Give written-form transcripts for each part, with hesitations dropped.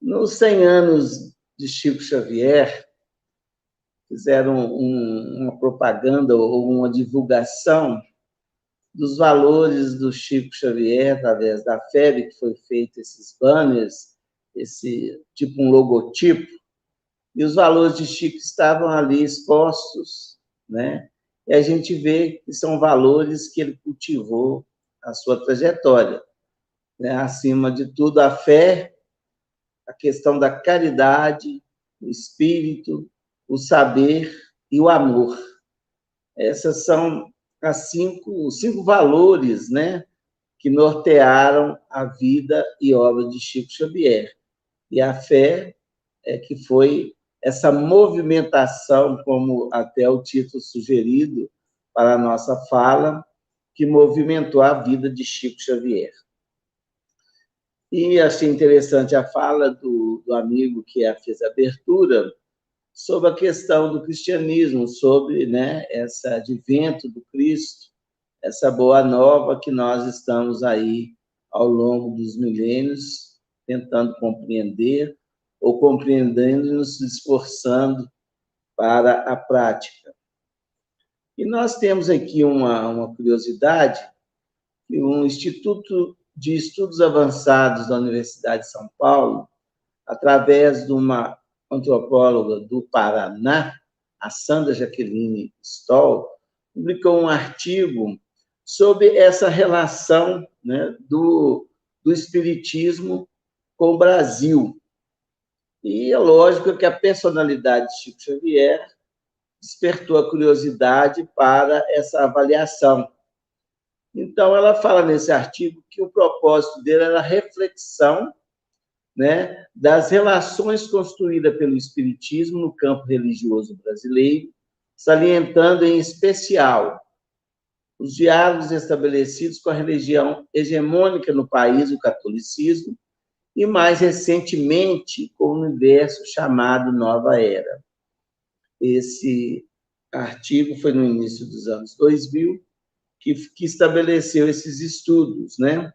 Nos 100 anos de Chico Xavier, fizeram uma propaganda ou uma divulgação dos valores do Chico Xavier, através da FEB, que foi feito esses banners, esse tipo um logotipo, e os valores de Chico estavam ali expostos, né? E a gente vê que são valores que ele cultivou a sua trajetória, né? Acima de tudo, a fé, a questão da caridade, o espírito, o saber e o amor. Essas são os cinco valores, né, que nortearam a vida e obra de Chico Xavier. E a fé é que foi essa movimentação, como até o título sugerido para a nossa fala, que movimentou a vida de Chico Xavier. E achei interessante a fala do amigo que fez a abertura sobre a questão do cristianismo, sobre, né, esse advento do Cristo, essa boa nova que nós estamos aí ao longo dos milênios tentando compreender ou compreendendo e nos esforçando para a prática. E nós temos aqui uma curiosidade, que um Instituto de Estudos Avançados da Universidade de São Paulo, através de uma antropóloga do Paraná, a Sandra Jaqueline Stoll, publicou um artigo sobre essa relação, né, do espiritismo com o Brasil. E é lógico que a personalidade de Chico Xavier despertou a curiosidade para essa avaliação. Então, ela fala nesse artigo que o propósito dele era a reflexão, né, das relações construídas pelo Espiritismo no campo religioso brasileiro, salientando, em especial, os diálogos estabelecidos com a religião hegemônica no país, o catolicismo, e, mais recentemente, com o universo chamado Nova Era. Esse artigo foi no início dos anos 2000, que estabeleceu esses estudos, né?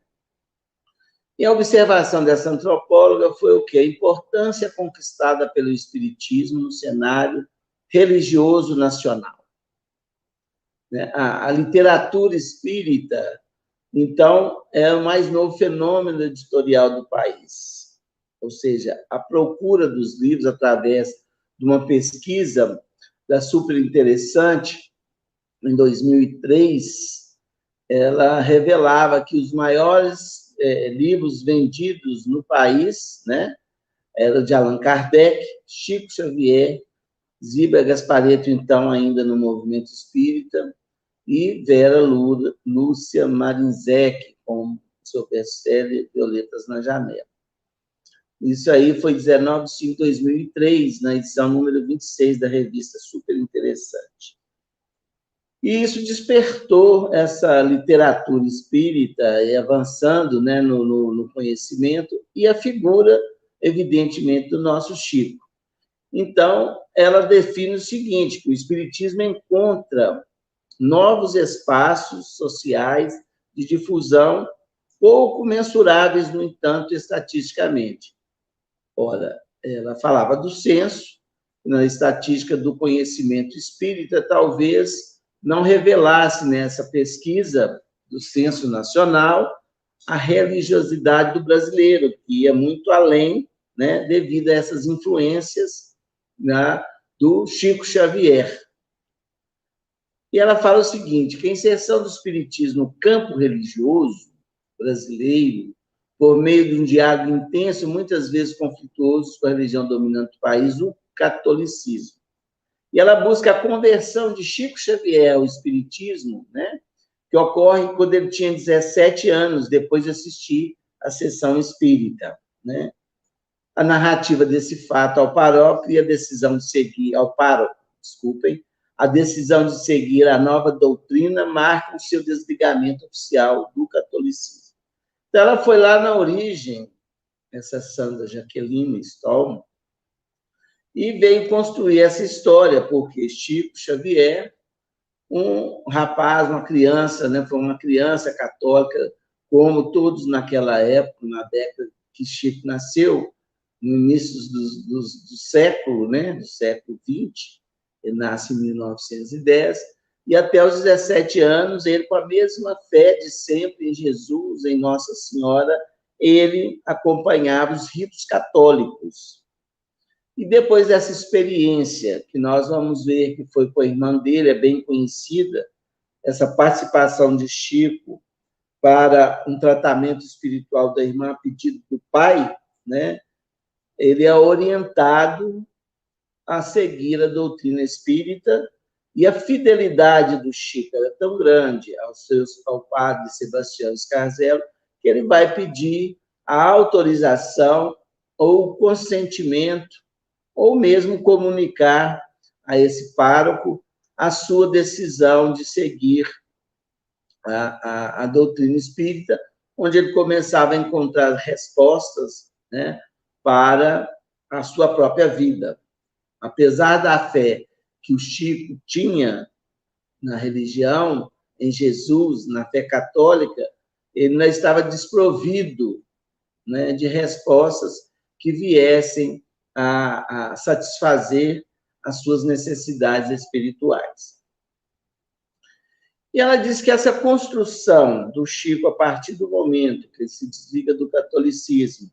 E a observação dessa antropóloga foi o quê? A importância conquistada pelo Espiritismo no cenário religioso nacional. A literatura espírita, então, é o mais novo fenômeno editorial do país. Ou seja, a procura dos livros através de uma pesquisa da Super Interessante, em 2003, ela revelava que os maiores livros vendidos no país, né, eram de Allan Kardec, Chico Xavier, Ziba Gasparetto, então, ainda no movimento espírita, e Vera Lúcia Marinzec, com seu best-seller Violetas na Janela. Isso aí foi 19 de 5 de 2003, na edição número 26 da revista Super Interessante. E isso despertou essa literatura espírita, avançando, né, no conhecimento, e a figura, evidentemente, do nosso Chico. Então, ela define o seguinte, que o espiritismo encontra novos espaços sociais de difusão, pouco mensuráveis, no entanto, estatisticamente. Ora, ela falava do censo, na estatística do conhecimento espírita, talvez não revelasse nessa pesquisa do Censo Nacional a religiosidade do brasileiro, que ia muito além, né, devido a essas influências, né, do Chico Xavier. E ela fala o seguinte, que a inserção do espiritismo no campo religioso brasileiro, por meio de um diálogo intenso, muitas vezes conflituoso com a religião dominante do país, o catolicismo. E ela busca a conversão de Chico Xavier ao espiritismo, né, que ocorre quando ele tinha 17 anos, depois de assistir à sessão espírita, né? A narrativa desse fato ao paróquio e a decisão de seguir a decisão de seguir a nova doutrina marcam o seu desligamento oficial do catolicismo. Então, ela foi lá na origem, essa Sandra Jaqueline Stoll, e veio construir essa história, porque Chico Xavier, um rapaz, uma criança, né, foi uma criança católica, como todos naquela época, na década que Chico nasceu, no início do século, né, do século XX, ele nasce em 1910, e até os 17 anos, ele, com a mesma fé de sempre em Jesus, em Nossa Senhora, ele acompanhava os ritos católicos. E depois dessa experiência, que nós vamos ver que foi com a irmã dele, é bem conhecida, essa participação de Chico para um tratamento espiritual da irmã a pedido do pai, né? Ele é orientado a seguir a doutrina espírita, e a fidelidade do Chico é tão grande ao padre Sebastião Scarzello, que ele vai pedir a autorização ou o consentimento, ou mesmo comunicar a esse pároco a sua decisão de seguir a doutrina espírita, onde ele começava a encontrar respostas, né, para a sua própria vida. Apesar da fé que o Chico tinha na religião, em Jesus, na fé católica, ele não estava desprovido, né, de respostas que viessem a satisfazer as suas necessidades espirituais. E ela diz que essa construção do Chico, a partir do momento que ele se desliga do catolicismo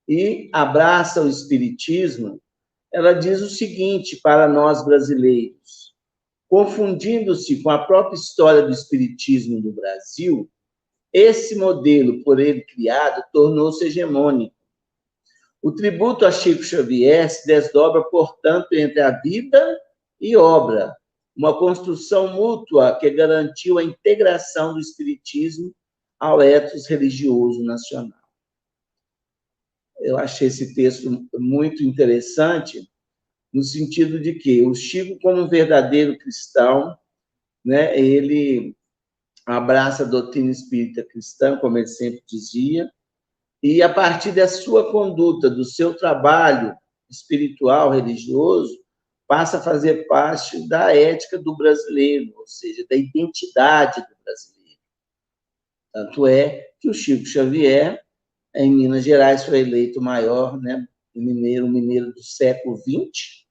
e abraça o espiritismo, ela diz o seguinte para nós brasileiros: confundindo-se com a própria história do espiritismo no Brasil, esse modelo por ele criado tornou-se hegemônico. O tributo a Chico Xavier se desdobra, portanto, entre a vida e obra, uma construção mútua que garantiu a integração do espiritismo ao ethos religioso nacional. Eu achei esse texto muito interessante, no sentido de que o Chico, como um verdadeiro cristão, né, ele abraça a doutrina espírita cristã, como ele sempre dizia, e a partir da sua conduta, do seu trabalho espiritual, religioso, passa a fazer parte da ética do brasileiro, ou seja, da identidade do brasileiro. Tanto é que o Chico Xavier, em Minas Gerais, foi eleito o maior, né, mineiro do século XX,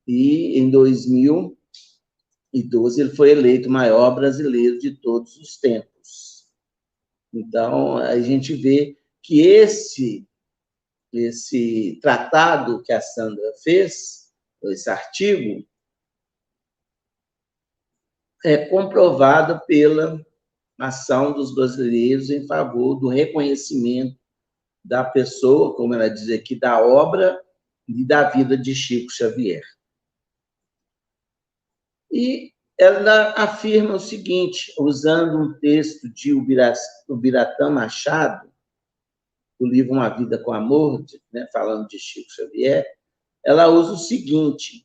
e em 2012 ele foi eleito o maior brasileiro de todos os tempos. Então, a gente vê que esse tratado que a Sandra fez, esse artigo, é comprovado pela ação dos brasileiros em favor do reconhecimento da pessoa, como ela diz aqui, da obra e da vida de Chico Xavier. E ela afirma o seguinte, usando um texto de Ubiratã Machado, do livro Uma Vida com Amor, né, falando de Chico Xavier, ela usa o seguinte: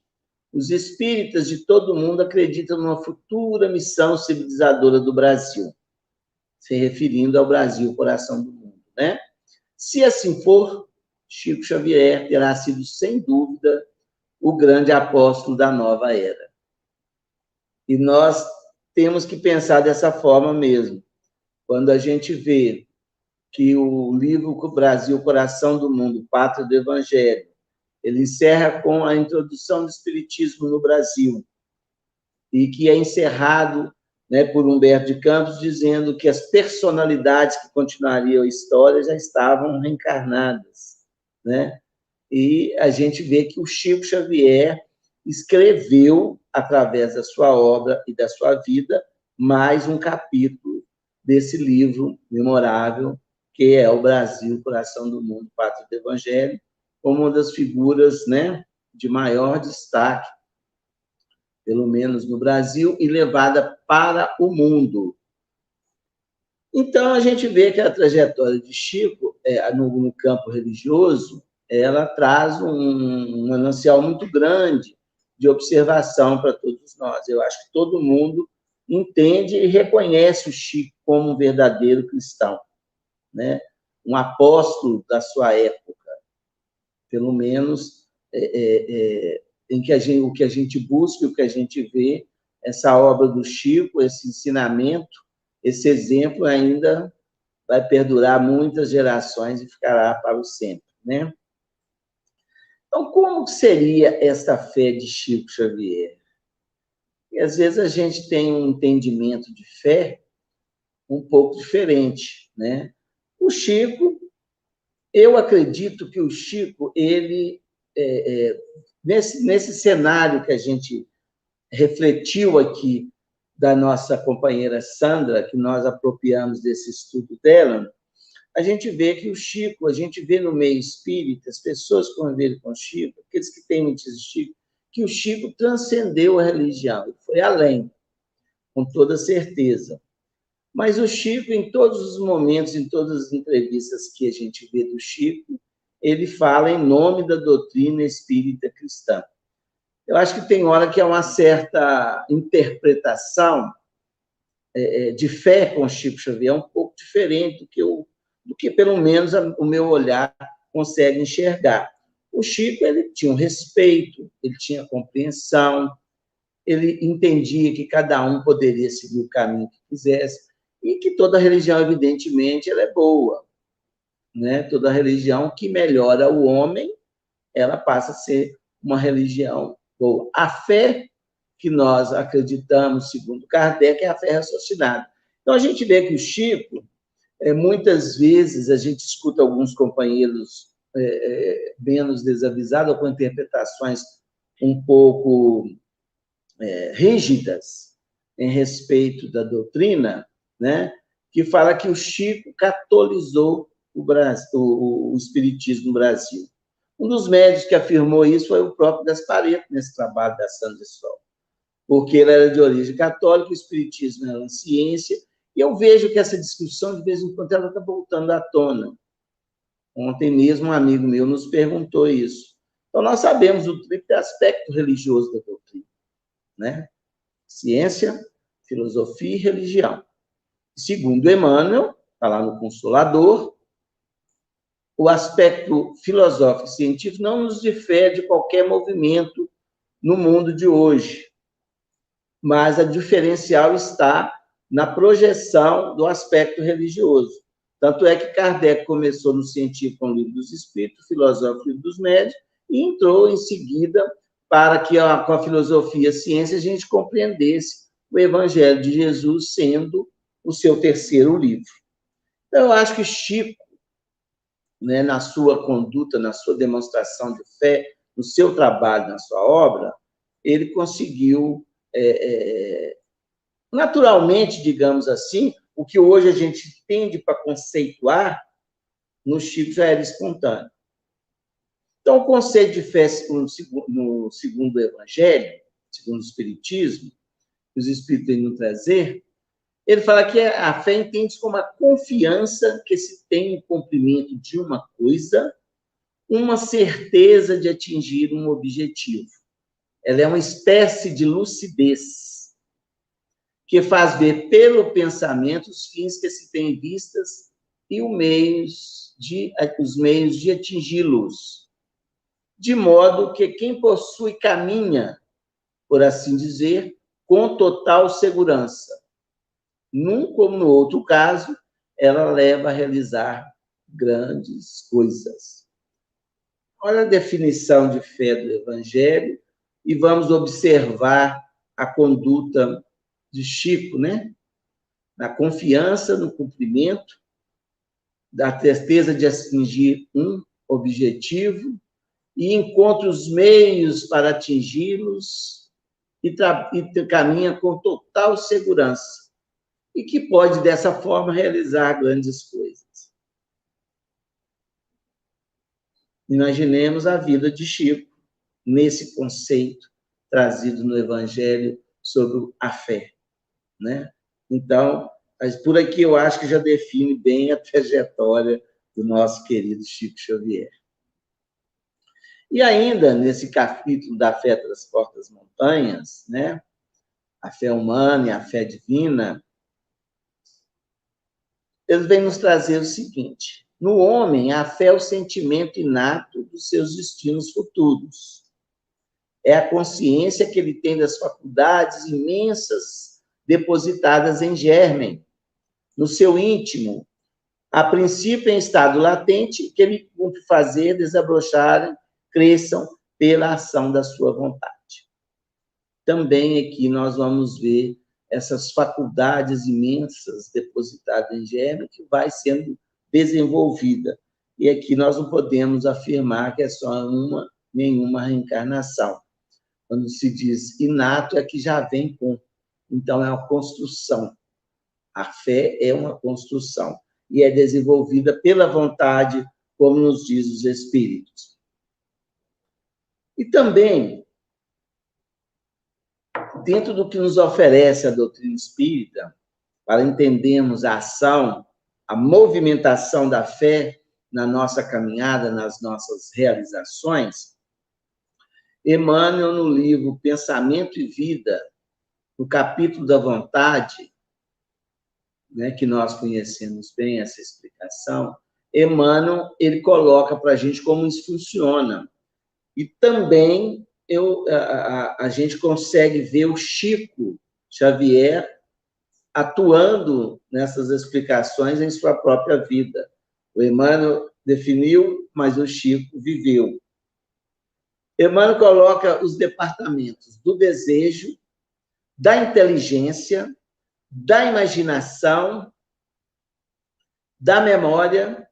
os espíritas de todo mundo acreditam numa futura missão civilizadora do Brasil, se referindo ao Brasil, coração do mundo, né? Se assim for, Chico Xavier terá sido, sem dúvida, o grande apóstolo da nova era. E nós temos que pensar dessa forma mesmo. Quando a gente vê que o livro Brasil, Coração do Mundo, Pátria do Evangelho, ele encerra com a introdução do Espiritismo no Brasil, e que é encerrado, né, por Humberto de Campos, dizendo que as personalidades que continuariam a história já estavam reencarnadas, né? E a gente vê que o Chico Xavier escreveu, através da sua obra e da sua vida, mais um capítulo desse livro memorável, que é o Brasil, Coração do Mundo, Pátria do Evangelho, como uma das figuras, né, de maior destaque, pelo menos no Brasil, e levada para o mundo. Então, a gente vê que a trajetória de Chico, no campo religioso, ela traz um manancial muito grande de observação para todos nós. Eu acho que todo mundo entende e reconhece o Chico como um verdadeiro cristão, né? Um apóstolo da sua época, pelo menos em que o que a gente busca, o que a gente vê, essa obra do Chico, esse ensinamento, esse exemplo ainda vai perdurar muitas gerações e ficará para o sempre, né? Então, como seria essa fé de Chico Xavier? E, às vezes, a gente tem um entendimento de fé um pouco diferente, né? O Chico, eu acredito que o Chico, ele, nesse cenário que a gente refletiu aqui, da nossa companheira Sandra, que nós apropriamos desse estudo dela, a gente vê que o Chico, a gente vê no meio espírita, as pessoas que conviveram com o Chico, aqueles que têm mentiras de Chico, que o Chico transcendeu a religião, ele foi além, com toda certeza. Mas o Chico, em todos os momentos, em todas as entrevistas que a gente vê do Chico, ele fala em nome da doutrina espírita cristã. Eu acho que tem hora que há uma certa interpretação de fé com o Chico Xavier um pouco diferente do que pelo menos o meu olhar consegue enxergar. O Chico, ele tinha um respeito, ele tinha compreensão, ele entendia que cada um poderia seguir o caminho que quisesse e que toda religião, evidentemente, ela é boa, né? Toda religião que melhora o homem, ela passa a ser uma religião boa. A fé que nós acreditamos, segundo Kardec, é a fé raciocinada. Então, a gente vê que o Chico, muitas vezes, a gente escuta alguns companheiros menos desavisados, ou com interpretações um pouco rígidas em respeito da doutrina, né, que fala que o Chico catolizou o espiritismo no Brasil. Um dos médicos que afirmou isso foi o próprio Gasparetto, nesse trabalho da Santo Sol, porque ele era de origem católica, o espiritismo era uma ciência, e eu vejo que essa discussão, de vez em quando, ela está voltando à tona. Ontem mesmo um amigo meu nos perguntou isso. Então, nós sabemos o triplo aspecto religioso da doutrina, né? Ciência, filosofia e religião. Segundo Emmanuel, está lá no Consolador, o aspecto filosófico e científico não nos difere de qualquer movimento no mundo de hoje, mas a diferencial está na projeção do aspecto religioso. Tanto é que Kardec começou no científico com o Livro dos Espíritos, filosófico com o Livro dos Médiuns, e entrou em seguida para que, com a filosofia e a ciência, a gente compreendesse o Evangelho de Jesus sendo o seu terceiro livro. Então, eu acho que Chico, né, na sua conduta, na sua demonstração de fé, no seu trabalho, na sua obra, ele conseguiu, naturalmente, digamos assim, o que hoje a gente tende para conceituar, no Chico já era espontâneo. Então, o conceito de fé no segundo Evangelho, segundo o Espiritismo, que os Espíritos vêm nos trazer, ele fala que a fé entende-se como a confiança que se tem no cumprimento de uma coisa, uma certeza de atingir um objetivo. Ela é uma espécie de lucidez que faz ver pelo pensamento os fins que se têm vistas e os meios de atingi-los, de modo que quem possui caminha, por assim dizer, com total segurança. Num como no outro caso, ela leva a realizar grandes coisas. Olha a definição de fé do Evangelho e vamos observar a conduta de Chico, né? Na confiança no cumprimento, da certeza de atingir um objetivo e encontra os meios para atingi-los e caminha com total segurança e que pode, dessa forma, realizar grandes coisas. Imaginemos a vida de Chico nesse conceito trazido no Evangelho sobre a fé, né? Então, por aqui eu acho que já define bem a trajetória do nosso querido Chico Xavier. E ainda, nesse capítulo da fé transporta as montanhas, né? A fé humana e a fé divina, ele vem nos trazer o seguinte: no homem, a fé é o sentimento inato dos seus destinos futuros. É a consciência que ele tem das faculdades imensas depositadas em germen, no seu íntimo, a princípio em estado latente, que ele cumpre fazer desabrocharem cresçam pela ação da sua vontade. Também aqui nós vamos ver essas faculdades imensas depositadas em germe que vai sendo desenvolvida. E aqui nós não podemos afirmar que é só nenhuma reencarnação. Quando se diz inato, é que já vem com. Então, é uma construção. A fé é uma construção. E é desenvolvida pela vontade, como nos diz os Espíritos. E também, dentro do que nos oferece a doutrina espírita, para entendermos a ação, a movimentação da fé na nossa caminhada, nas nossas realizações, Emmanuel, no livro Pensamento e Vida, no capítulo da vontade, né, que nós conhecemos bem essa explicação, Emmanuel ele coloca para a gente como isso funciona. E também a gente consegue ver o Chico Xavier atuando nessas explicações em sua própria vida. O Emmanuel definiu, mas o Chico viveu. Emmanuel coloca os departamentos do desejo, da inteligência, da imaginação, da memória,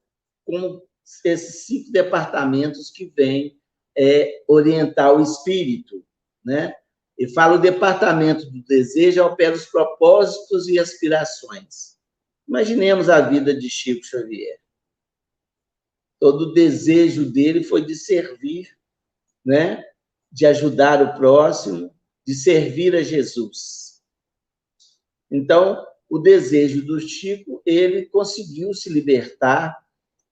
como esses 5 departamentos que vêm orientar o espírito, né? E fala o departamento do desejo opera os propósitos e aspirações. Imaginemos a vida de Chico Xavier. Todo o desejo dele foi de servir, né? De ajudar o próximo, de servir a Jesus. Então, o desejo do Chico, ele conseguiu se libertar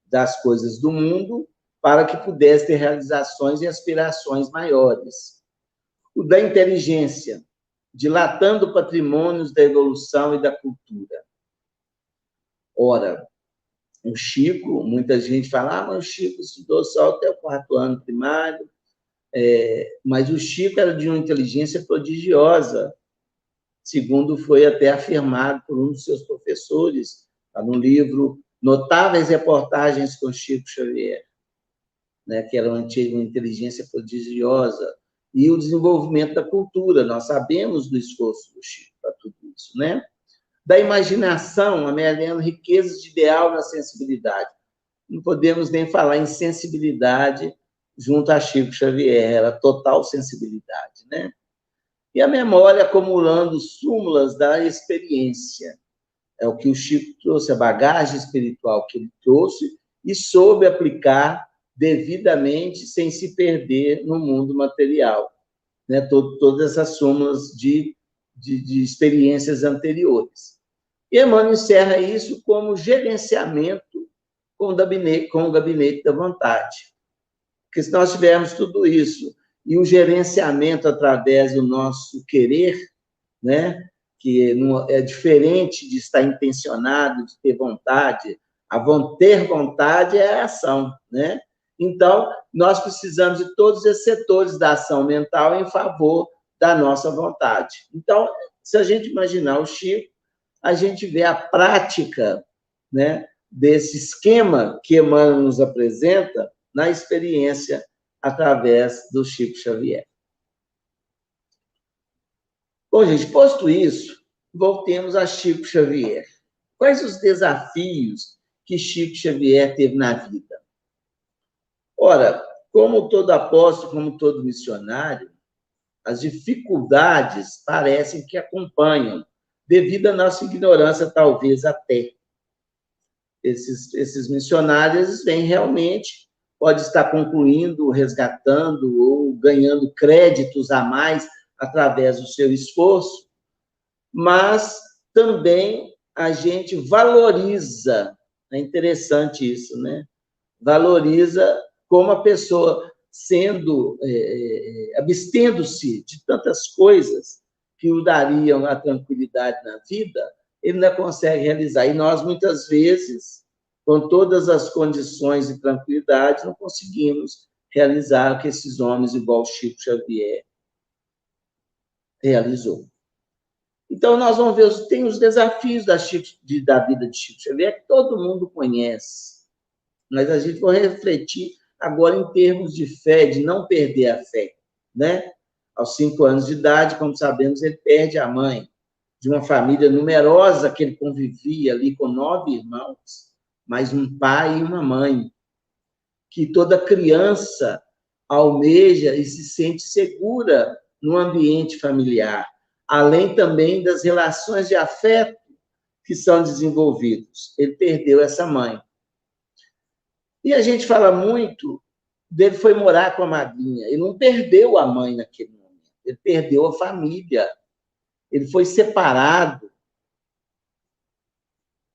das coisas do mundo para que pudesse ter realizações e aspirações maiores. O da inteligência, dilatando patrimônios da evolução e da cultura. Ora, o Chico, muita gente fala, mas o Chico estudou só até o 4º ano primário, mas o Chico era de uma inteligência prodigiosa, segundo foi até afirmado por um dos seus professores, tá no livro Notáveis Reportagens com Chico Xavier, né, que era uma inteligência prodigiosa, e o desenvolvimento da cultura. Nós sabemos do esforço do Chico para tudo isso, né? Da imaginação, amealhando riquezas de ideal na sensibilidade. Não podemos nem falar em sensibilidade junto a Chico Xavier, era total sensibilidade, né? E a memória acumulando súmulas da experiência. É o que o Chico trouxe, a bagagem espiritual que ele trouxe e soube aplicar devidamente, sem se perder no mundo material, né? Todas essas súmulas de experiências anteriores. E Emmanuel encerra isso como gerenciamento com o gabinete da vontade. Porque se nós tivermos tudo isso e o gerenciamento através do nosso querer, né? Que é diferente de estar intencionado, de ter vontade. Ter vontade é a ação, né? Então, nós precisamos de todos esses setores da ação mental em favor da nossa vontade. Então, se a gente imaginar o Chico, a gente vê a prática, né, desse esquema que Emmanuel nos apresenta na experiência através do Chico Xavier. Bom, gente, posto isso, voltemos a Chico Xavier. Quais os desafios que Chico Xavier teve na vida? Ora, como todo apóstolo, como todo missionário, as dificuldades parecem que acompanham, devido à nossa ignorância, talvez até. Esses missionários vêm realmente, pode estar concluindo, resgatando ou ganhando créditos a mais através do seu esforço, mas também a gente valoriza, é interessante isso, né? Valoriza como a pessoa abstendo-se de tantas coisas que o dariam a tranquilidade na vida, ele não consegue realizar. E nós, muitas vezes, com todas as condições de tranquilidade, não conseguimos realizar o que esses homens, igual Chico Xavier, realizou. Então, nós vamos ver, tem os desafios da vida de Chico Xavier, que todo mundo conhece, mas a gente vai refletir Agora, em termos de fé, de não perder a fé, né? Aos 5 anos de idade, como sabemos, ele perde a mãe, de uma família numerosa que ele convivia ali com 9 irmãos, mais um pai e uma mãe, que toda criança almeja e se sente segura no ambiente familiar, além também das relações de afeto que são desenvolvidos. Ele perdeu essa mãe. E a gente fala muito dele foi morar com a madrinha. Ele não perdeu a mãe naquele momento, ele perdeu a família. Ele foi separado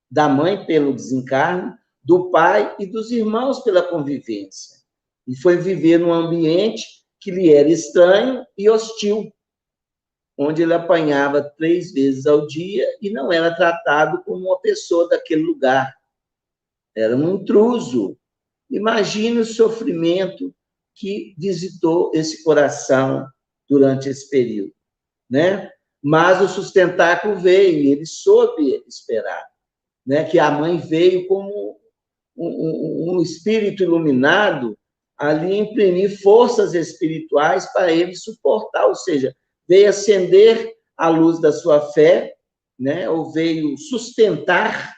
da mãe pelo desencarne, do pai e dos irmãos pela convivência. E foi viver num ambiente que lhe era estranho e hostil, onde ele apanhava 3 vezes ao dia e não era tratado como uma pessoa daquele lugar. Era um intruso. Imagine o sofrimento que visitou esse coração durante esse período, né? Mas o sustentáculo veio e ele soube esperar, né? Que a mãe veio como um espírito iluminado ali imprimir forças espirituais para ele suportar, ou seja, veio acender a luz da sua fé, né? Ou veio sustentar,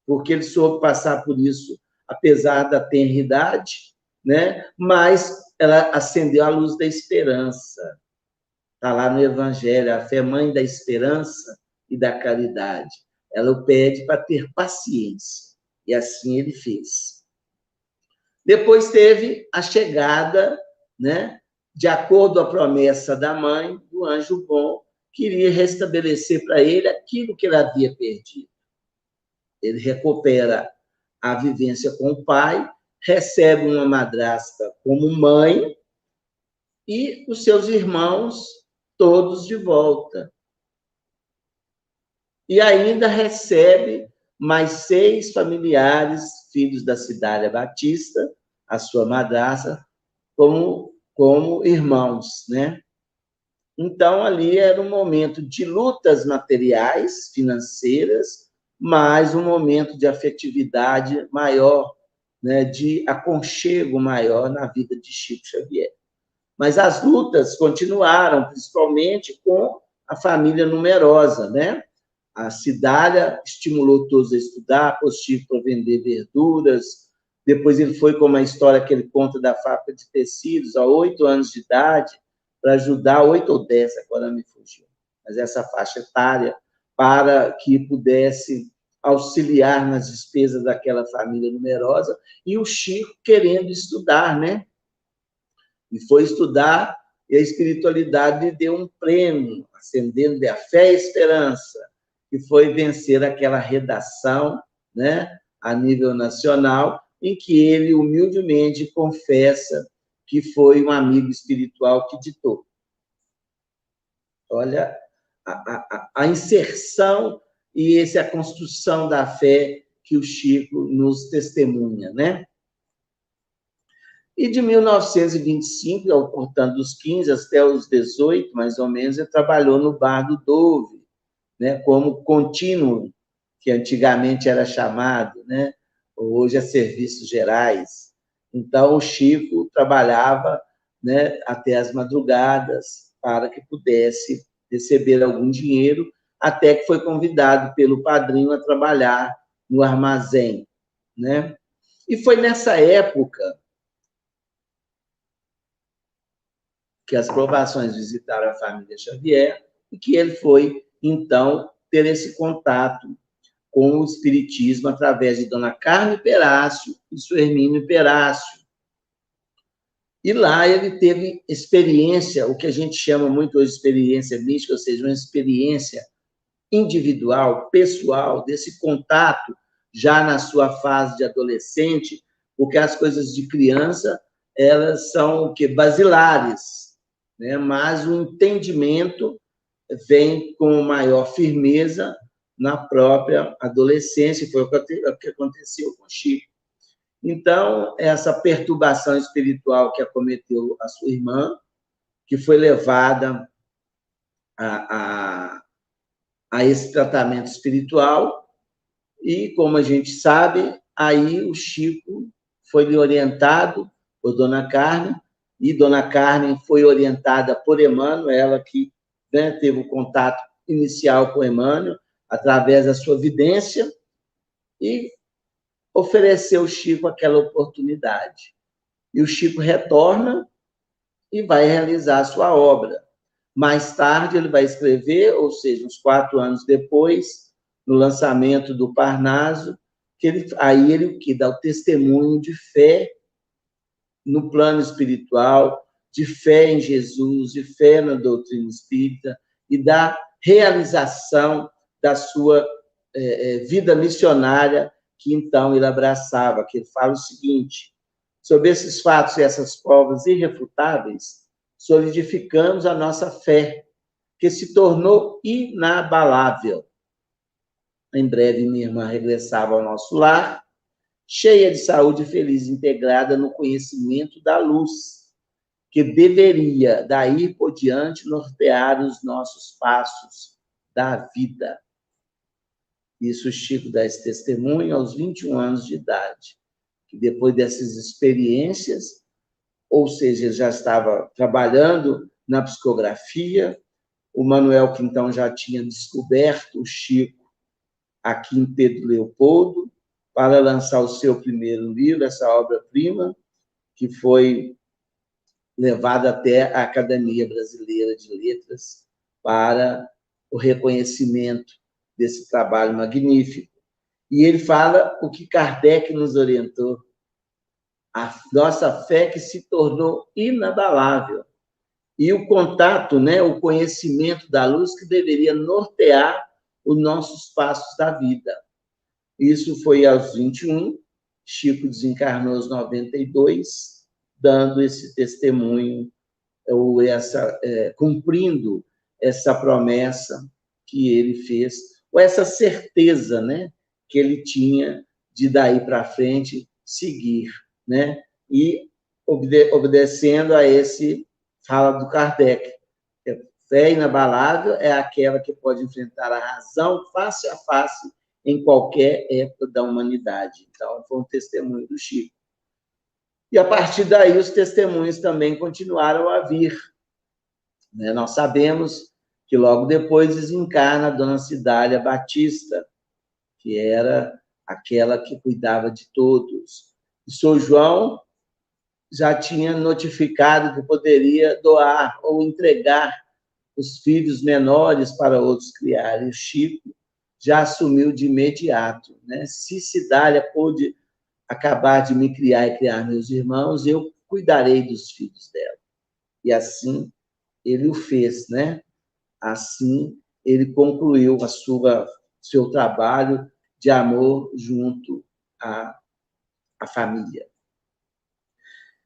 porque ele soube passar por isso, apesar da tenridade, né? Mas ela acendeu a luz da esperança. Está lá no Evangelho, a fé é mãe da esperança e da caridade. Ela o pede para ter paciência, e assim ele fez. Depois teve a chegada, né, de acordo com a promessa da mãe, do anjo bom, que iria restabelecer para ele aquilo que ele havia perdido. Ele recupera a vivência com o pai, recebe uma madrasta como mãe e os seus irmãos todos de volta. E ainda recebe mais 6 familiares, filhos da Cidália Batista, a sua madrasta, como irmãos, né? Então, ali era um momento de lutas materiais, financeiras, mas um momento de afetividade maior, né? De aconchego maior na vida de Chico Xavier. Mas as lutas continuaram, principalmente com a família numerosa, né? A Cidália estimulou todos a estudar, pôs Chico para vender verduras. Depois ele foi com uma história que ele conta da fábrica de tecidos, a 8 anos de idade, para ajudar, 8 ou 10, agora me fugiu, mas essa faixa etária, para que pudesse auxiliar nas despesas daquela família numerosa, e o Chico querendo estudar, né? E foi estudar, e a espiritualidade lhe deu um prêmio, acendendo a fé e a esperança, que foi vencer aquela redação, né, a nível nacional, em que ele humildemente confessa que foi um amigo espiritual que ditou. Olha a inserção e a construção da fé que o Chico nos testemunha, né? E de 1925, portanto, dos 15 até os 18, mais ou menos, ele trabalhou no Bar do Dove, né, como contínuo, que antigamente era chamado, né, hoje é Serviços Gerais. Então, o Chico trabalhava, né, até as madrugadas para que pudesse receber algum dinheiro, até que foi convidado pelo padrinho a trabalhar no armazém, né? E foi nessa época que as provações visitaram a família Xavier e que ele foi, então, ter esse contato com o espiritismo através de Dona Carme Perácio e seu Hermínio Perácio. E lá ele teve experiência, o que a gente chama muito hoje de experiência mística, ou seja, uma experiência individual, pessoal, desse contato já na sua fase de adolescente, porque as coisas de criança, elas são o quê? Basilares, né? Mas o entendimento vem com maior firmeza na própria adolescência, foi o que aconteceu com Chico. Então, essa perturbação espiritual que acometeu a sua irmã, que foi levada a esse tratamento espiritual, e, como a gente sabe, aí o Chico foi orientado por Dona Carmen, e Dona Carmen foi orientada por Emmanuel, ela que, né, teve o contato inicial com Emmanuel, através da sua vidência, e ofereceu ao Chico aquela oportunidade. E o Chico retorna e vai realizar a sua obra. Mais tarde, ele vai escrever, ou seja, uns 4 anos depois, no lançamento do Parnaso, que ele o que dá o testemunho de fé no plano espiritual, de fé em Jesus, de fé na doutrina espírita e da realização da sua vida missionária que então ele abraçava, que ele fala o seguinte: sobre esses fatos e essas provas irrefutáveis, solidificamos a nossa fé, que se tornou inabalável. Em breve, minha irmã regressava ao nosso lar, cheia de saúde e feliz, integrada no conhecimento da luz, que deveria, daí por diante, nortear os nossos passos da vida. Isso o Chico dá esse testemunho aos 21 anos de idade, que depois dessas experiências, ou seja, ele já estava trabalhando na psicografia, o Manuel, que então já tinha descoberto o Chico aqui em Pedro Leopoldo, para lançar o seu primeiro livro, essa obra-prima, que foi levada até a Academia Brasileira de Letras para o reconhecimento desse trabalho magnífico. E ele fala o que Kardec nos orientou: a nossa fé que se tornou inabalável. E o contato, né, o conhecimento da luz que deveria nortear os nossos passos da vida. Isso foi aos 21, Chico desencarnou aos 92, dando esse testemunho, ou cumprindo essa promessa que ele fez, ou essa certeza, né, que ele tinha de daí para frente seguir, né, e obedecendo a esse fala do Kardec. Fé inabalável é aquela que pode enfrentar a razão face a face em qualquer época da humanidade. Então, foi um testemunho do Chico. E, a partir daí, os testemunhos também continuaram a vir. Nós sabemos que, logo depois, desencarna a Dona Cidália Batista, que era aquela que cuidava de todos. E São João já tinha notificado que poderia doar ou entregar os filhos menores para outros criarem. O Chico já assumiu de imediato, né? Se Cidália pôde acabar de me criar e criar meus irmãos, eu cuidarei dos filhos dela. E assim ele o fez, né? Assim ele concluiu seu trabalho de amor junto à família.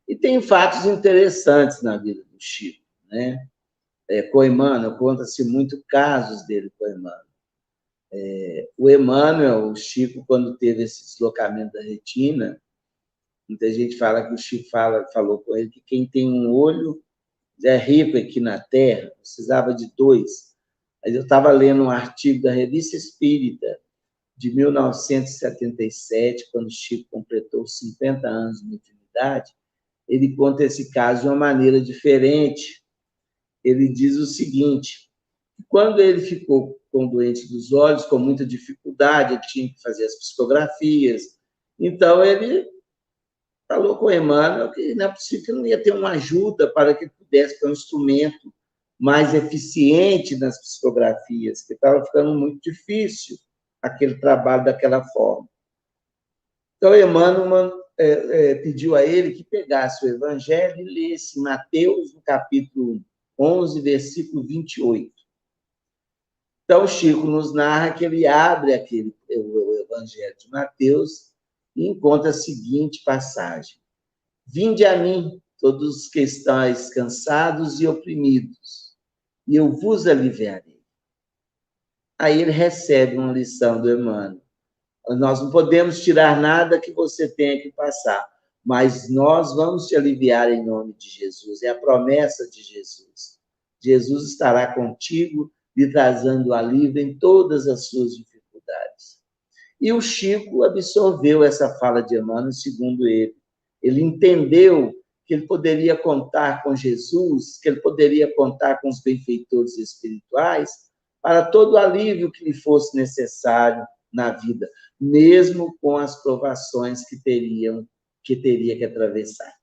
E tem fatos interessantes na vida do Chico, né? Com Emmanuel, conta-se muito casos dele com Emmanuel. O Emmanuel, o Chico, quando teve esse deslocamento da retina, muita gente fala que o Chico falou com ele que quem tem um olho já é rico aqui na Terra, precisava de 2. Mas eu estava lendo um artigo da Revista Espírita, de 1977, quando o Chico completou 50 anos de mediunidade. Ele conta esse caso de uma maneira diferente. Ele diz o seguinte: quando ele ficou com doente dos olhos, com muita dificuldade, ele tinha que fazer as psicografias, então ele falou com o Emmanuel que não é possível, que não ia ter uma ajuda para que pudesse ter um instrumento mais eficiente nas psicografias, que estava ficando muito difícil aquele trabalho daquela forma. Então, Emmanuel pediu a ele que pegasse o Evangelho e lesse Mateus, no capítulo 11, versículo 28. Então, Chico nos narra que ele abre o Evangelho de Mateus e encontra a seguinte passagem: Vinde a mim, todos os que estáis cansados e oprimidos, e eu vos aliviarei. Aí ele recebe uma lição do Emmanuel. Nós não podemos tirar nada que você tenha que passar, mas nós vamos te aliviar em nome de Jesus. É a promessa de Jesus. Jesus estará contigo, lhe trazendo alívio em todas as suas dificuldades. E o Chico absorveu essa fala de Emmanuel, segundo ele, Ele entendeu que ele poderia contar com Jesus, que ele poderia contar com os benfeitores espirituais para todo o alívio que lhe fosse necessário na vida, mesmo com as provações que teria que atravessar.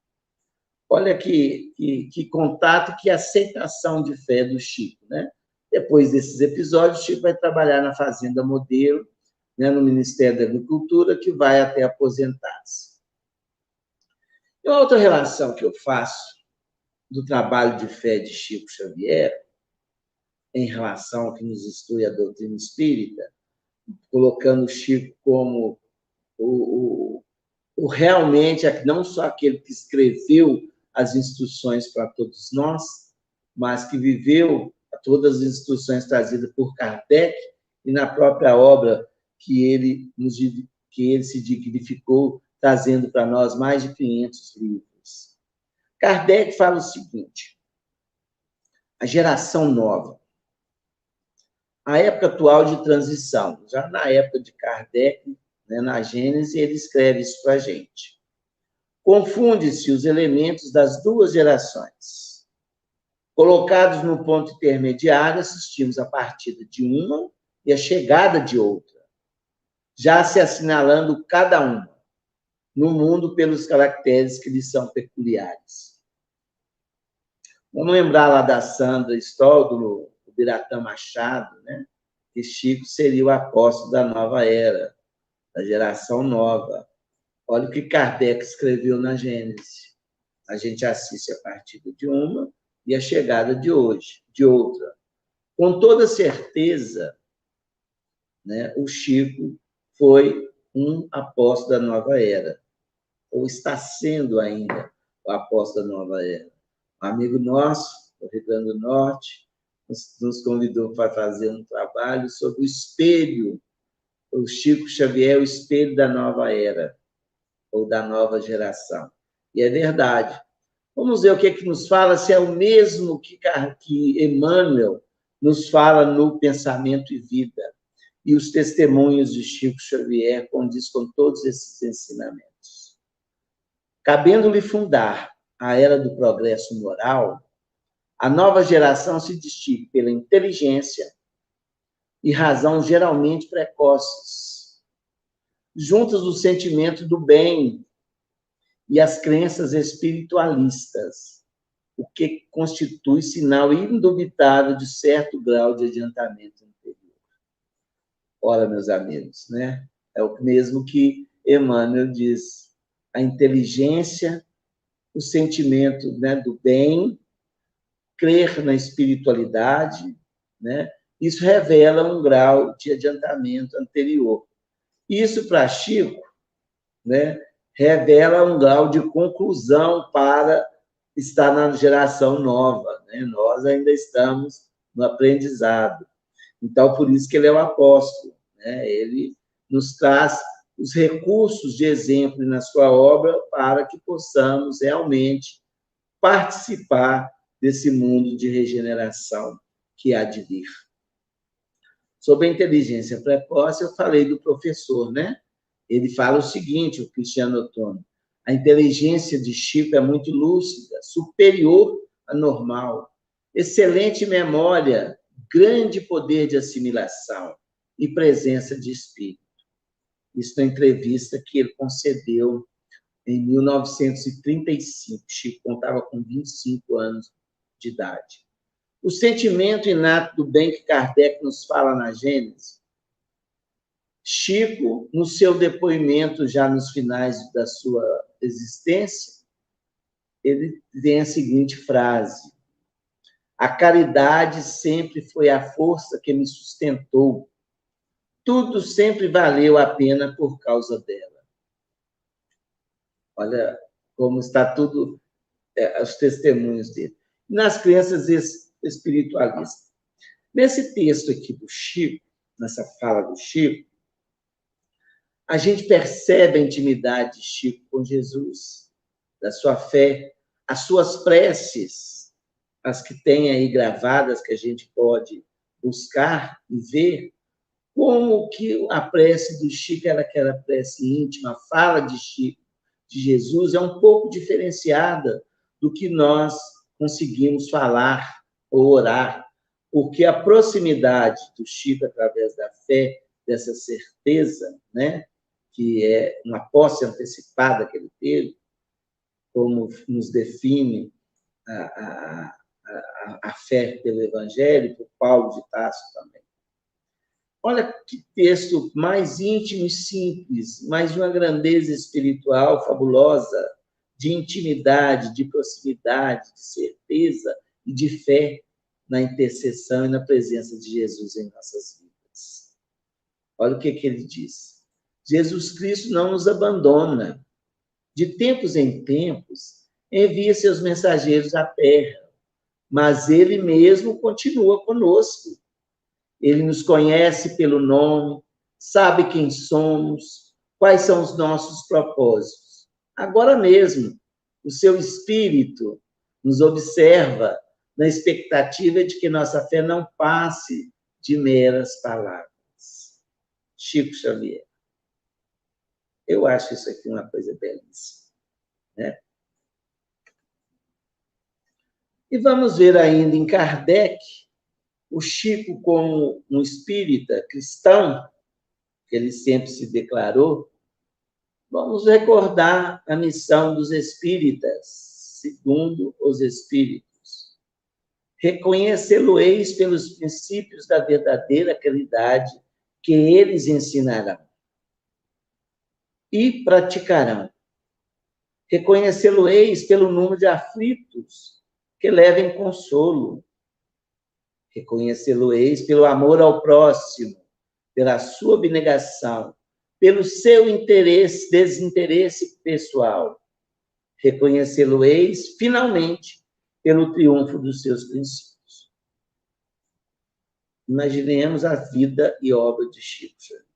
Olha que contato, que aceitação de fé do Chico, né? Depois desses episódios, o Chico vai trabalhar na Fazenda Modelo, né, no Ministério da Agricultura, que vai até aposentar-se. E outra relação que eu faço do trabalho de fé de Chico Xavier, em relação ao que nos instrui a doutrina espírita, colocando o Chico como o realmente, não só aquele que escreveu as instruções para todos nós, mas que viveu todas as instruções trazidas por Kardec e na própria obra que ele se dignificou, trazendo para nós mais de 500 livros. Kardec fala o seguinte: a geração nova, a época atual de transição, já na época de Kardec, né, na Gênese, ele escreve isso para a gente. Confunde-se os elementos das duas gerações. Colocados no ponto intermediário, assistimos a partida de uma e a chegada de outra, já se assinalando cada uma no mundo pelos caracteres que lhes são peculiares. Vamos lembrar lá da Sandra Stoll, do Biratã Machado, né? Que Chico seria o apóstolo da nova era, da geração nova. Olha o que Kardec escreveu na Gênese. A gente assiste a partida de uma e a chegada de outra. Com toda certeza, né, o Chico foi um apóstolo da nova era, ou está sendo ainda o apóstolo da nova era. Um amigo nosso, do Rio Grande do Norte, nos convidou para fazer um trabalho sobre o espelho. O Chico Xavier é o espelho da nova era, ou da nova geração. E é verdade. Vamos ver o que é que nos fala, se é o mesmo que Emmanuel nos fala no Pensamento e Vida. E os testemunhos de Chico Xavier condiz com todos esses ensinamentos. Cabendo-lhe fundar a era do progresso moral, a nova geração se distingue pela inteligência e razão geralmente precoces, juntas do sentimento do bem e as crenças espiritualistas, o que constitui sinal indubitável de certo grau de adiantamento interior. Ora, meus amigos, né? É o mesmo que Emmanuel diz: a inteligência, o sentimento, né, do bem, crer na espiritualidade, né? Isso revela um grau de adiantamento anterior. Isso, para Chico, né, revela um grau de conclusão para estar na geração nova, né? Nós ainda estamos no aprendizado. Então, por isso que ele é o apóstolo, né? Ele nos traz os recursos de exemplo na sua obra para que possamos realmente participar desse mundo de regeneração que há de vir. Sobre a inteligência precoce, eu falei do professor, né? Ele fala o seguinte, o Cristiano Ottoni: a inteligência de Chico é muito lúcida, superior à normal, excelente memória, grande poder de assimilação e presença de espírito. Isso na entrevista que ele concedeu em 1935. Chico contava com 25 anos de idade. O sentimento inato do bem que Kardec nos fala na Gênese, Chico, no seu depoimento, já nos finais da sua existência, ele tem a seguinte frase: a caridade sempre foi a força que me sustentou. Tudo sempre valeu a pena por causa dela. Olha como está tudo, os testemunhos dele. Nas crenças espiritualistas. Nesse texto aqui do Chico, nessa fala do Chico, a gente percebe a intimidade de Chico com Jesus, da sua fé, as suas preces, as que tem aí gravadas, que a gente pode buscar e ver, como que a prece do Chico era aquela prece íntima, a fala de Chico, de Jesus é um pouco diferenciada do que nós conseguimos falar ou orar, porque a proximidade do Chico através da fé, dessa certeza, né, que é uma posse antecipada que ele teve, como nos define a fé pelo Evangelho, por Paulo de Tarso também. Olha que texto mais íntimo e simples, mas de uma grandeza espiritual fabulosa, de intimidade, de proximidade, de certeza e de fé na intercessão e na presença de Jesus em nossas vidas. Olha o que ele diz. Jesus Cristo não nos abandona. De tempos em tempos, envia seus mensageiros à terra, mas ele mesmo continua conosco. Ele nos conhece pelo nome, sabe quem somos, quais são os nossos propósitos. Agora mesmo, o seu Espírito nos observa na expectativa de que nossa fé não passe de meras palavras. Chico Xavier. Eu acho isso aqui uma coisa belíssima, né? E vamos ver ainda em Kardec, o Chico como um espírita cristão, que ele sempre se declarou. Vamos recordar a missão dos espíritas, segundo os espíritos. Reconhecê-lo-eis pelos princípios da verdadeira caridade que eles ensinarão e praticarão. Reconhecê-lo-eis pelo número de aflitos que levem consolo. Reconhecê-lo-eis pelo amor ao próximo, pela sua abnegação, pelo seu interesse, desinteresse pessoal. Reconhecê-lo-eis, finalmente, pelo triunfo dos seus princípios. Imaginemos a vida e obra de Chico Xavier.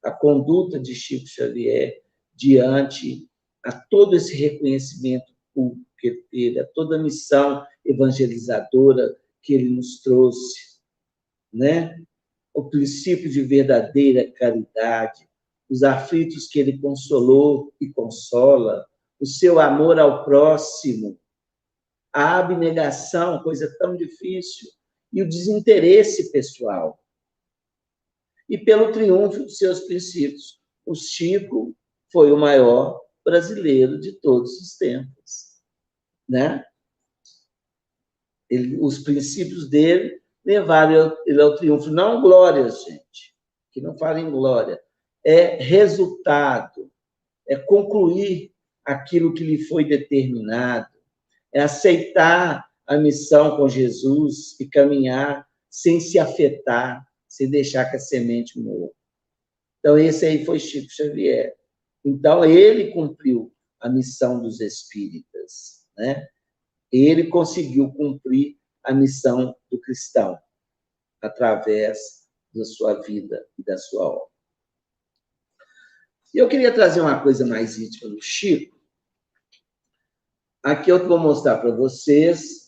A conduta de Chico Xavier diante a todo esse reconhecimento público que ele teve, a toda a missão evangelizadora que ele nos trouxe, né? O princípio de verdadeira caridade, os aflitos que ele consolou e consola, o seu amor ao próximo, a abnegação, coisa tão difícil, e o desinteresse pessoal. E pelo triunfo dos seus princípios. O Chico foi o maior brasileiro de todos os tempos, né? Os princípios dele levaram ele ao triunfo. Não glórias, gente, que não fala em glória. É resultado, é concluir aquilo que lhe foi determinado, é aceitar a missão com Jesus e caminhar sem se afetar, sem deixar que a semente morra. Então, esse aí foi Chico Xavier. Então, ele cumpriu a missão dos espíritas, né? Ele conseguiu cumprir a missão do cristão através da sua vida e da sua obra. E eu queria trazer uma coisa mais íntima do Chico. Aqui eu vou mostrar para vocês.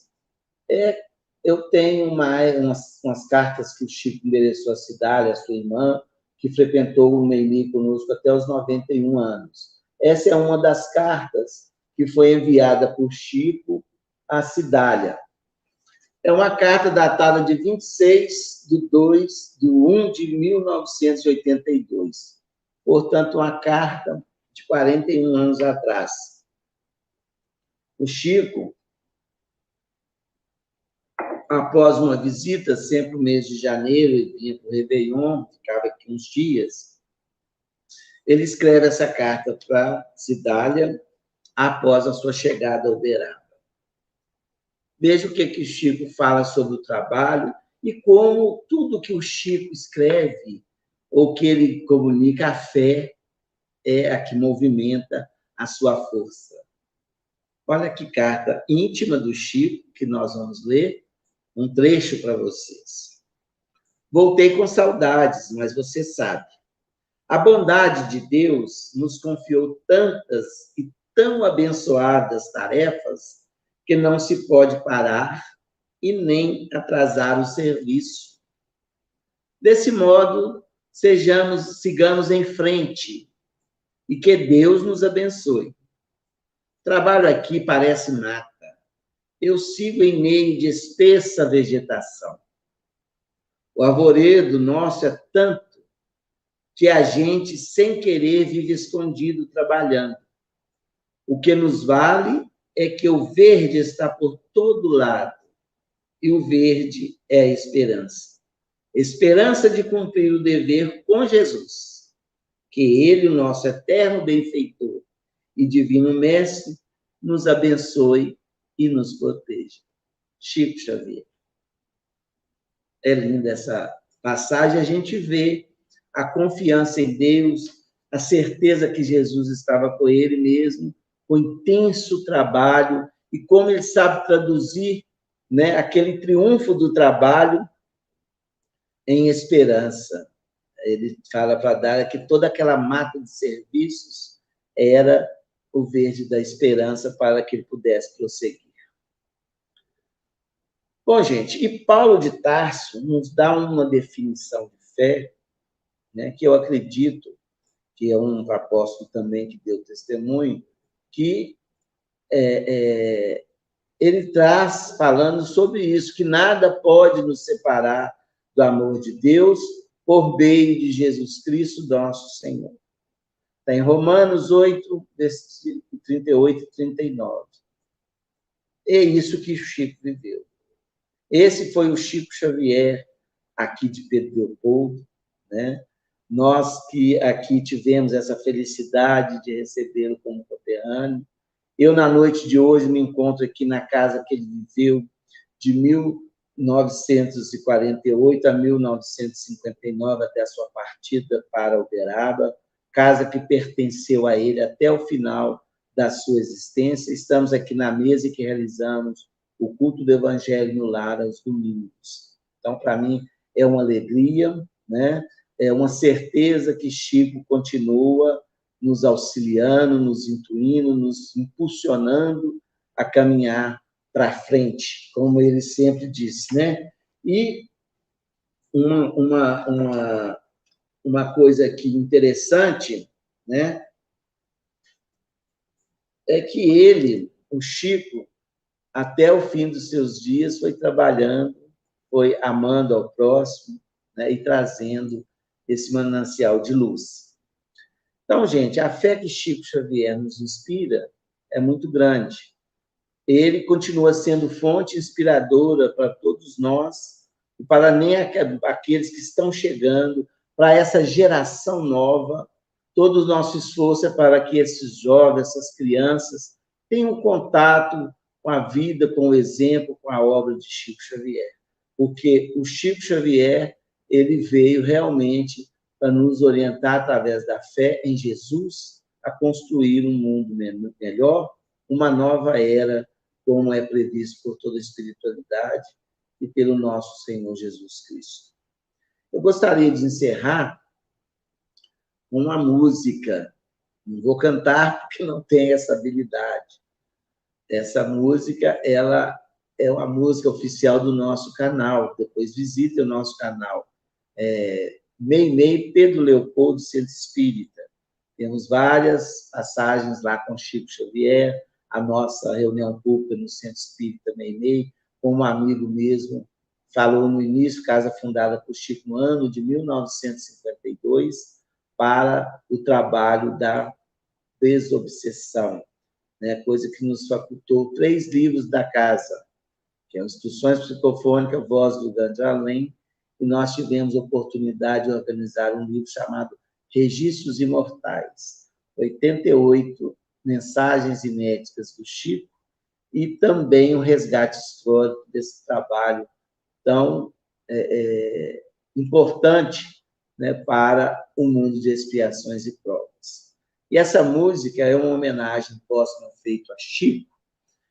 Eu tenho umas cartas que o Chico endereçou à Cidália, a sua irmã, que frequentou o Meili conosco até os 91 anos. Essa é uma das cartas que foi enviada por Chico à Cidália. É uma carta datada de 26/2/1 de 1982. Portanto, uma carta de 41 anos atrás. O Chico, após uma visita, sempre no mês de janeiro, ele vinha para o Réveillon, ficava aqui uns dias, ele escreve essa carta para Cidália após a sua chegada ao Uberaba. Veja o que o Chico fala sobre o trabalho e como tudo que o Chico escreve ou que ele comunica, a fé é a que movimenta a sua força. Olha que carta íntima do Chico, que nós vamos ler, um trecho para vocês. Voltei com saudades, mas você sabe, a bondade de Deus nos confiou tantas e tão abençoadas tarefas que não se pode parar e nem atrasar o serviço. Desse modo, sigamos em frente, e que Deus nos abençoe. O trabalho aqui parece mata. Eu sigo em meio de espessa vegetação. O arvoredo nosso é tanto que a gente, sem querer, vive escondido trabalhando. O que nos vale é que o verde está por todo lado, e o verde é a esperança. Esperança de cumprir o dever com Jesus, que Ele, o nosso eterno benfeitor e divino mestre, nos abençoe e nos proteja. Chico Xavier. É linda essa passagem, a gente vê a confiança em Deus, a certeza que Jesus estava com ele mesmo, o intenso trabalho, e como ele sabe traduzir, né, aquele triunfo do trabalho em esperança. Ele fala para Dália que toda aquela mata de serviços era o verde da esperança para que ele pudesse prosseguir. Bom, gente, e Paulo de Tarso nos dá uma definição de fé, né, que eu acredito que é um apóstolo também que deu testemunho, que ele traz falando sobre isso, que nada pode nos separar do amor de Deus por meio de Jesus Cristo, nosso Senhor. Está em Romanos 8, 38 e 39. É isso que o Chico viveu. Esse foi o Chico Xavier, aqui de Pedro Leopoldo, né? Nós que aqui tivemos essa felicidade de recebê-lo como conterrâneo. Eu, na noite de hoje, me encontro aqui na casa que ele viveu de 1948 a 1959, até a sua partida para Uberaba, casa que pertenceu a ele até o final da sua existência. Estamos aqui na mesa que realizamos o culto do Evangelho no lar aos domingos. Então, para mim, é uma alegria, né? É uma certeza que Chico continua nos auxiliando, nos intuindo, nos impulsionando a caminhar para frente, como ele sempre disse, né? E uma coisa aqui interessante, né? É que ele, o Chico, até o fim dos seus dias, foi trabalhando, foi amando ao próximo, né? E trazendo esse manancial de luz. Então, gente, a fé que Chico Xavier nos inspira é muito grande. Ele continua sendo fonte inspiradora para todos nós e para nem aqueles que estão chegando, para essa geração nova. Todo o nosso esforço é para que esses jovens, essas crianças, tenham contato com a vida, com o exemplo, com a obra de Chico Xavier. Porque o Chico Xavier, ele veio realmente para nos orientar, através da fé em Jesus, a construir um mundo melhor, uma nova era, como é previsto por toda a espiritualidade e pelo nosso Senhor Jesus Cristo. Eu gostaria de encerrar com uma música. Não vou cantar porque não tenho essa habilidade. Essa música, ela é uma música oficial do nosso canal. Depois visite o nosso canal. Meimei Pedro Leopoldo, Centro Espírita. Temos várias passagens lá com Chico Xavier, a nossa reunião pública no Centro Espírita Meimei, como um amigo mesmo falou no início, casa fundada por Chico no ano de 1952, para o trabalho da desobsessão, né? Coisa que nos facultou 3 livros da casa, que é Instruções Psicofônicas, Voz do Grande Além, e nós tivemos a oportunidade de organizar um livro chamado Registros Imortais, 88 mensagens inéditas do Chico, e também o resgate histórico desse trabalho tão importante, né, para o mundo de expiações e provas. E essa música é uma homenagem póstuma feita a Chico,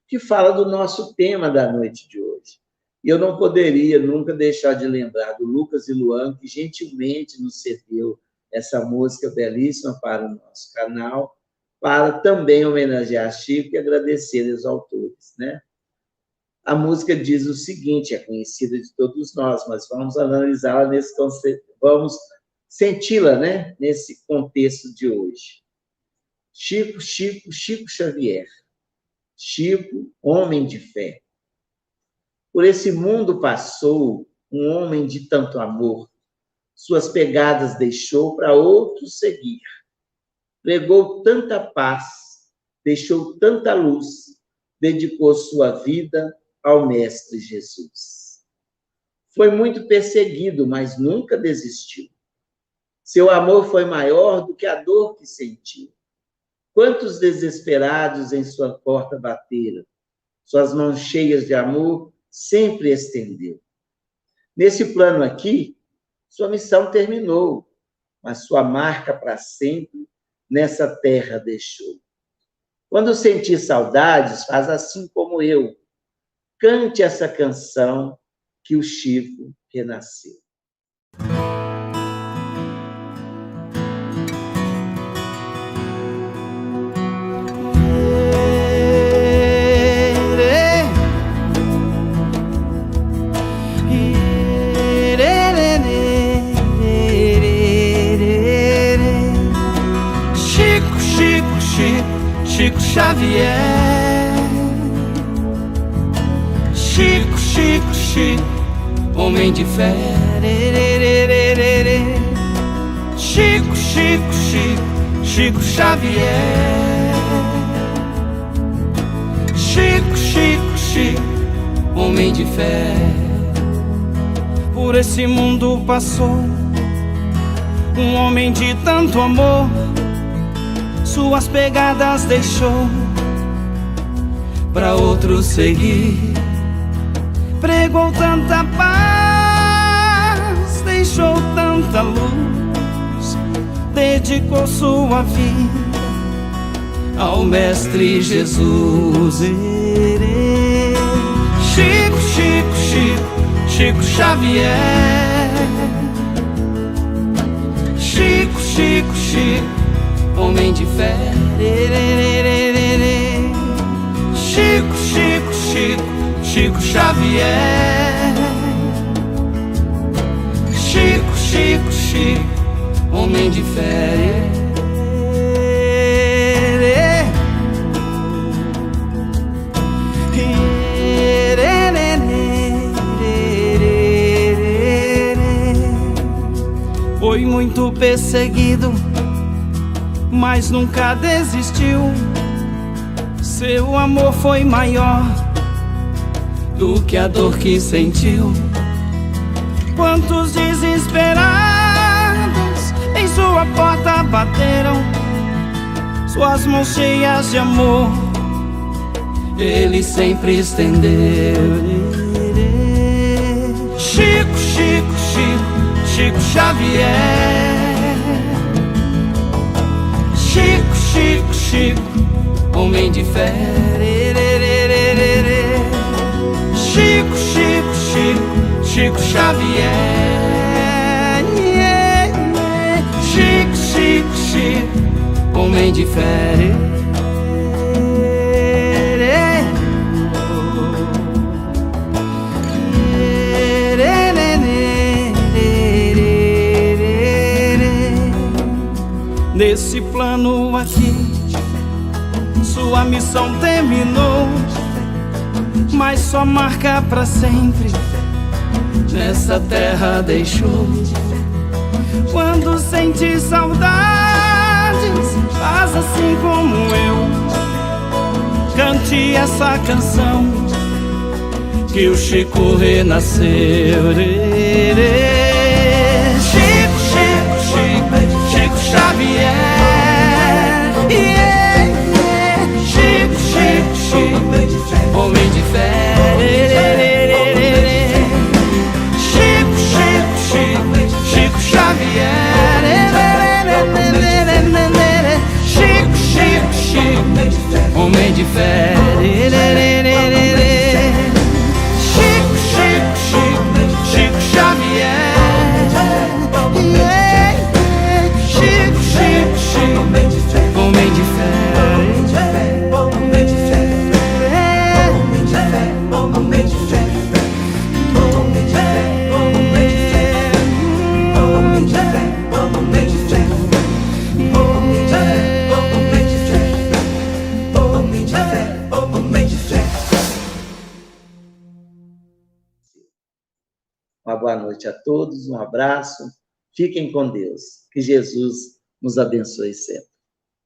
que fala do nosso tema da noite de hoje. E eu não poderia nunca deixar de lembrar do Lucas e Luan, que gentilmente nos cedeu essa música belíssima para o nosso canal, para também homenagear Chico e agradecer aos autores, né? A música diz o seguinte, é conhecida de todos nós, mas vamos analisá-la nesse conceito, vamos senti-la, né, nesse contexto de hoje. Chico Xavier. Chico, homem de fé. Por esse mundo passou um homem de tanto amor. Suas pegadas deixou para outros seguir. Pregou tanta paz, deixou tanta luz, dedicou sua vida ao Mestre Jesus. Foi muito perseguido, mas nunca desistiu. Seu amor foi maior do que a dor que sentiu. Quantos desesperados em sua porta bateram, suas mãos cheias de amor sempre estendeu. Nesse plano aqui, sua missão terminou, mas sua marca para sempre nessa terra deixou. Quando sentir saudades, faz assim como eu. Cante essa canção que o Chico renasceu. Chico Xavier. Chico, homem de fé. Chico Xavier. Chico, homem de fé. Por esse mundo passou um homem de tanto amor. Suas pegadas deixou para outros seguir. Pregou tanta paz, deixou tanta luz, dedicou sua vida ao Mestre Jesus. Chico Xavier. Chico, homem de fé. Chico Xavier. Chico, homem de fé. Foi muito perseguido, mas nunca desistiu. Seu amor foi maior do que a dor que sentiu. Quantos desesperados em sua porta bateram, suas mãos cheias de amor ele sempre estendeu. Chico Xavier. Chico, homem de fé. Chico Xavier. Chico, homem de fé. Nesse plano aqui, sua missão terminou, mas sua marca pra sempre nessa terra deixou. Quando sentir saudades, faz assim como eu. Cante essa canção que o Chico renasceu. Chico Xavier. Chico, homem de fé. Chico Xavier. Chico, homem de fé. Chico Xavier. Uma boa noite a todos, um abraço, fiquem com Deus, que Jesus nos abençoe sempre.